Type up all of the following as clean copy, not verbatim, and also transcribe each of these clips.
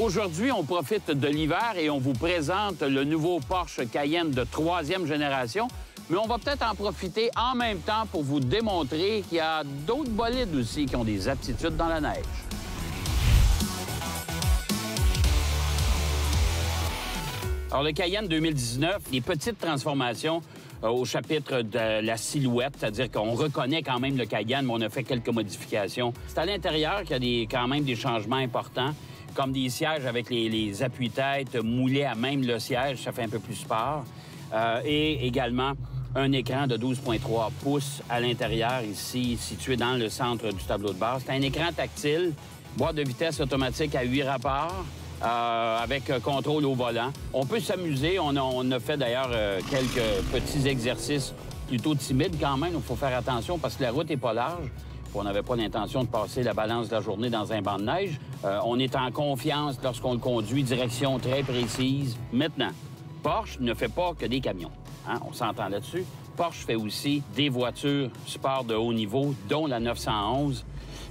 Aujourd'hui, on profite de l'hiver et on vous présente le nouveau Porsche Cayenne de 3e génération. Mais on va peut-être en profiter en même temps pour vous démontrer qu'il y a d'autres bolides aussi qui ont des aptitudes dans la neige. Alors, le Cayenne 2019, les petites transformations au chapitre de la silhouette, c'est-à-dire qu'on reconnaît quand même le Cayenne, mais on a fait quelques modifications. C'est à l'intérieur qu'il y a quand même des changements importants, comme des sièges avec les appuis-têtes moulés à même le siège, ça fait un peu plus sport. Et également un écran de 12,3 pouces à l'intérieur, ici, situé dans le centre du tableau de bord. C'est un écran tactile, boîte de vitesse automatique à 8 rapports, avec contrôle au volant. On peut s'amuser. On a fait d'ailleurs quelques petits exercices plutôt timides quand même. Il faut faire attention parce que la route n'est pas large. On n'avait pas l'intention de passer la balance de la journée dans un banc de neige. On est en confiance lorsqu'on le conduit, direction très précise. Maintenant, Porsche ne fait pas que des camions. Hein? On s'entend là-dessus. Porsche fait aussi des voitures sport de haut niveau, dont la 911.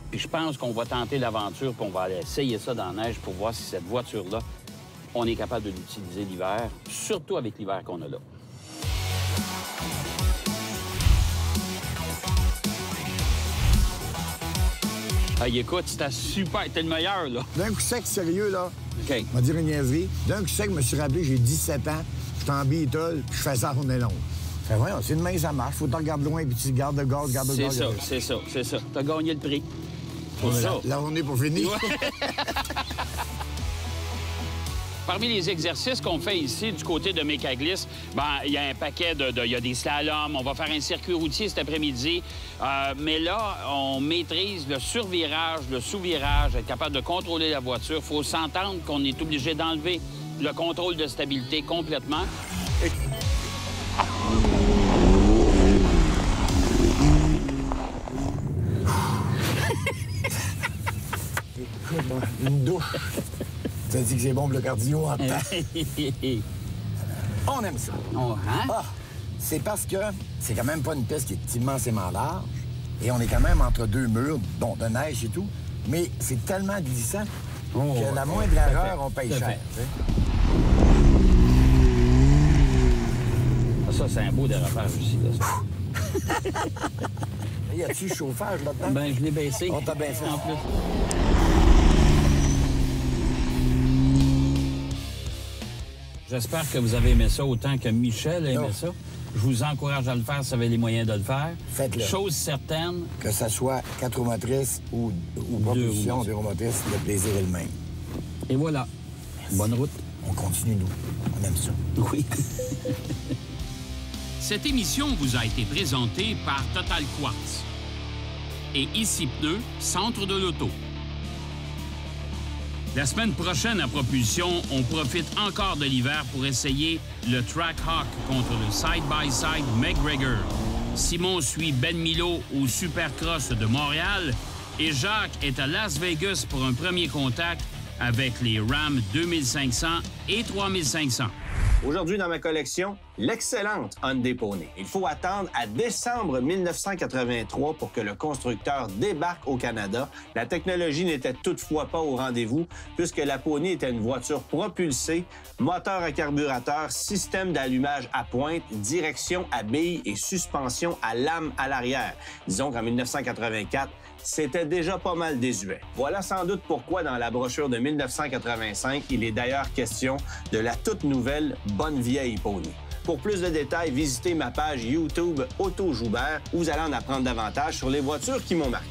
Puis je pense qu'on va tenter l'aventure, puis on va aller essayer ça dans la neige pour voir si cette voiture-là, on est capable de l'utiliser l'hiver, surtout avec l'hiver qu'on a là. Hey, écoute, c'était super. T'es le meilleur, là. D'un coup sec, sérieux, là. OK. On va dire une niaiserie. D'un coup sec, je me suis rappelé, j'ai 17 ans, je suis en Beetle, puis je fais ça à journée longue. Fait voyons, c'est de main, ça marche. Faut que tu regardes loin, puis tu gardes de gaz, garde de gaz. C'est ça. T'as gagné le prix. Pour ça. La journée pour finir. Ouais. Parmi les exercices qu'on fait ici, du côté de Mécaglisse, il y a un paquet il y a des slaloms, on va faire un circuit routier cet après-midi. Mais là, on maîtrise le survirage, le sous-virage, être capable de contrôler la voiture. Il faut s'entendre qu'on est obligé d'enlever le contrôle de stabilité complètement. Écoute, une douche. Ça dit que c'est bon pour le cardio en temps. On aime ça. Oh, hein? Ah, c'est parce que c'est quand même pas une piste qui est immensément large. Et on est quand même entre deux murs, bon, de neige et tout. Mais c'est tellement glissant que la moindre erreur, on paye cher. Ça, c'est un beau dérapage aussi, là. Y a-tu chauffage là-dedans? Ben, je l'ai baissé. On t'a baissé. En plus. J'espère que vous avez aimé ça autant que Michel a aimé ça. Je vous encourage à le faire si vous avez les moyens de le faire. Faites-le. Chose certaine. Que ça soit 4 roues motrices ou propulsion 2 roues motrices, le plaisir est le même. Et voilà. Merci. Bonne route. On continue, nous. On aime ça. Oui. Cette émission vous a été présentée par Total Quartz et Ici Pneus, centre de l'auto. La semaine prochaine à Propulsion, on profite encore de l'hiver pour essayer le Trackhawk contre le side-by-side McGregor. Simon suit Ben Milo au Supercross de Montréal et Jacques est à Las Vegas pour un premier contact avec les Ram 2500 et 3500. Aujourd'hui, dans ma collection, l'excellente Hyundai Pony. Il faut attendre à décembre 1983 pour que le constructeur débarque au Canada. La technologie n'était toutefois pas au rendez-vous puisque la Pony était une voiture propulsée, moteur à carburateur, système d'allumage à pointe, direction à billes et suspension à lame à l'arrière. Disons qu'en 1984, c'était déjà pas mal désuet. Voilà sans doute pourquoi dans la brochure de 1985, il est d'ailleurs question de la toute nouvelle Bonne Vieille Pony. Pour plus de détails, visitez ma page YouTube Auto Joubert où vous allez en apprendre davantage sur les voitures qui m'ont marqué.